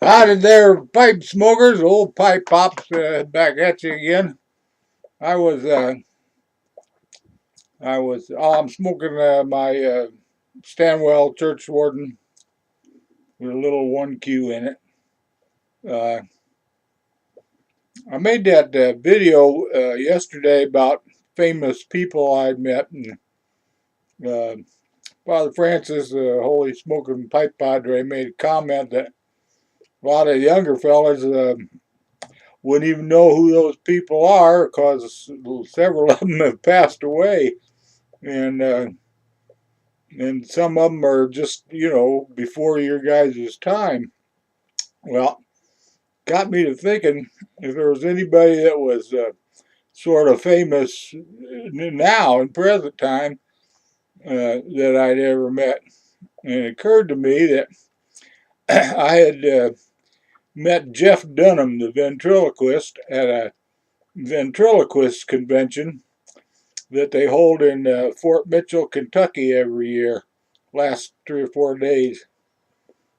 Howdy there, pipe smokers, old pipe pops, back at you again. I was, uh, I'm smoking my Stanwell Church Warden with a little 1Q in it. Uh, I made that video yesterday about famous people I'd met, and uh, Father Francis, the Holy Smoking Pipe Padre, made a comment that a lot of younger fellas wouldn't even know who those people are because several of them have passed away, and uh, and some of them are just before your guys' time. Well, got me to thinking if there was anybody that was sort of famous now in present time that I'd ever met, and it occurred to me that I had met Jeff Dunham, the ventriloquist, at a ventriloquist convention that they hold in Fort Mitchell, Kentucky every year, last 3 or 4 days,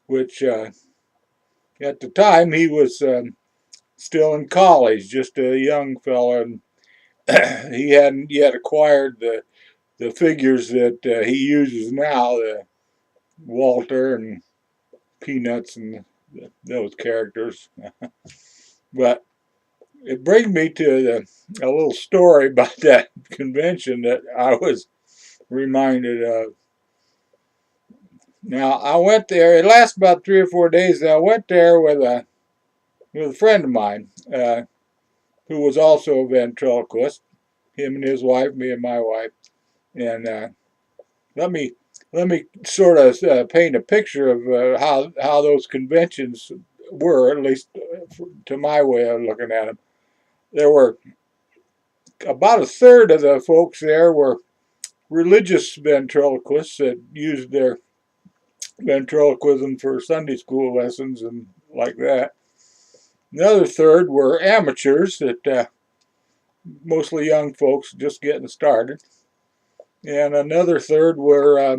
which at the time he was still in college, just a young fella, and he hadn't yet acquired the figures that he uses now, the Walter and Peanuts and those characters. But it brings me to a little story about that convention that I was reminded of. Now I went there. It lasted about 3 or 4 days. I went there with a friend of mine who was also a ventriloquist. Him and his wife, me and my wife, and let me let me sort of paint a picture of how those conventions were, at least to my way of looking at them. There were about a third of the folks there were religious ventriloquists that used their ventriloquism for Sunday school lessons and like that. Another third were amateurs that mostly young folks just getting started, and another third were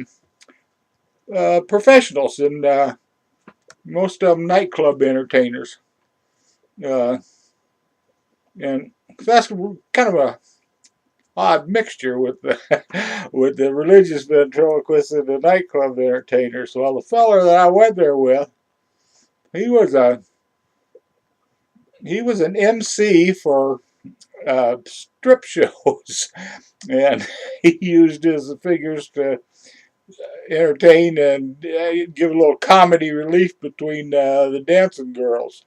professionals, and most of them nightclub entertainers. Uh, and that's kind of a odd mixture with the with the religious ventriloquists and the nightclub entertainers. Well, the feller that I went there with, he was a he was an MC for strip shows, and he used his figures to entertain and give a little comedy relief between the dancing girls.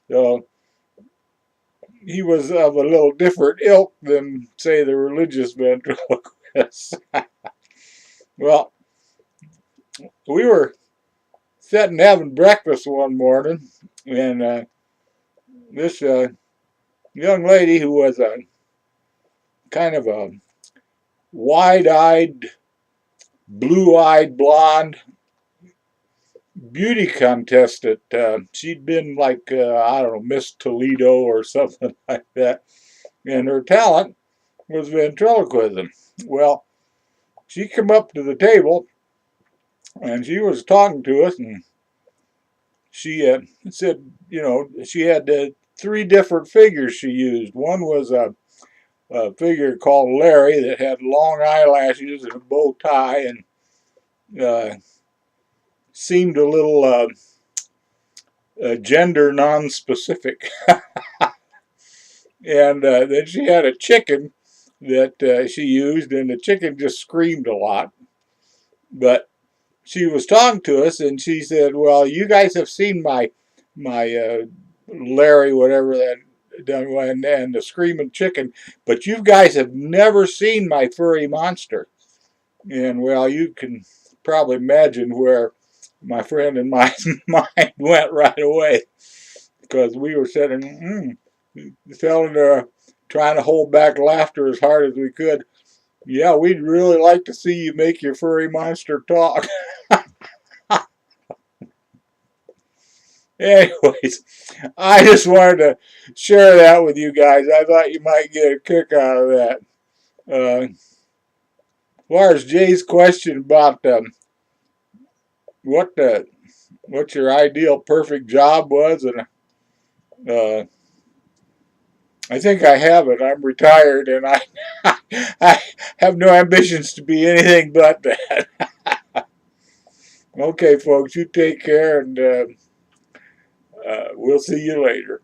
So he was of a little different ilk than, say, the religious ventriloquists. Well, we were sitting having breakfast one morning, and this young lady who was a kind of a wide-eyed, blue-eyed blonde beauty contest that she'd been like I don't know, Miss Toledo or something like that, and her talent was ventriloquism. Well, she came up to the table and she was talking to us, and she said, she had three different figures she used. One was a figure called Larry that had long eyelashes and a bow tie, and seemed a little gender non-specific. And then she had a chicken that she used, and the chicken just screamed a lot. But she was talking to us, and she said, "Well, you guys have seen my Larry, whatever that done, and the screaming chicken, but you guys have never seen my furry monster." And well, you can probably imagine where my friend and my mind went right away, because we were sitting, telling her, trying to hold back laughter as hard as we could. Yeah, we'd really like to see you make your furry monster talk. Anyways, I just wanted to share that with you guys. I thought you might get a kick out of that. As far as Jay's question about what the what your ideal perfect job was, and uh, I think I have it. I'm retired, and I have no ambitions to be anything but that. Okay, folks, you take care, and we'll see you later.